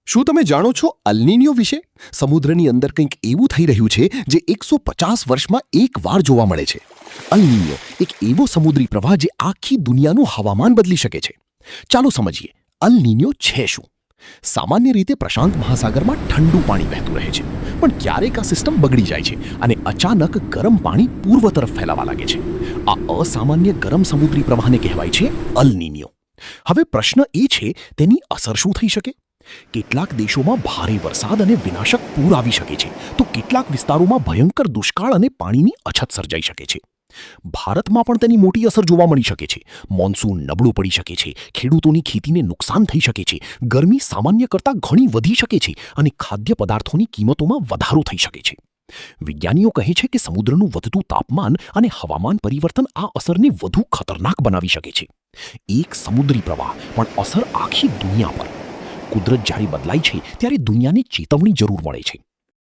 શું તમે જાણો છો અલ નીનો વિશે? સમુદ્રની અંદર કંઈક એવું થઈ રહ્યું છે જે 150 વર્ષમાં એકવાર જોવા મળે છે. અલ નીનો એક એવો સમુદ્રી પ્રવાહ જે આખી દુનિયાનું હવામાન બદલી શકે છે. ચાલો સમજીએ અલ નીનો છે શું. સામાન્ય રીતે પ્રશાંત મહાસાગરમાં ઠંડુ પાણી વહેતું રહે છે, પણ ક્યારેક આ સિસ્ટમ બગડી જાય છે અને અચાનક ગરમ પાણી પૂર્વ તરફ ફેલાવા લાગે છે. આ અસામાન્ય ગરમ સમુદ્રી પ્રવાહને કહેવાય છે અલ નીનો. હવે પ્રશ્ન એ છે, તેની અસર શું થઈ શકે? કેટલાક દેશોમાં ભારે વરસાદ અને વિનાશક પૂર આવી શકે છે, તો કેટલાક વિસ્તારોમાં ભયંકર દુષ્કાળ અને પાણીની અછત સર્જાઈ શકે છે. ભારતમાં પણ તેની મોટી અસર જોવા મળી શકે છે. મોન્સૂન નબળું પડી શકે છે, ખેડૂતોની ખેતીને નુકસાન થઈ શકે છે, ગરમી સામાન્ય કરતાં ઘણી વધી શકે છે અને ખાદ્ય પદાર્થોની કિંમતોમાં વધારો થઈ શકે છે. વિજ્ઞાનીઓ કહે છે કે સમુદ્રનું વધતું તાપમાન અને હવામાન પરિવર્તન આ અસરને વધુ ખતરનાક બનાવી શકે છે. એક સમુદ્રી પ્રવાહ પણ અસર આખી દુનિયા પર. કુદરત જ્યારે બદલાય છે ત્યારે દુનિયાને ચેતવણી જરૂર મળે છે.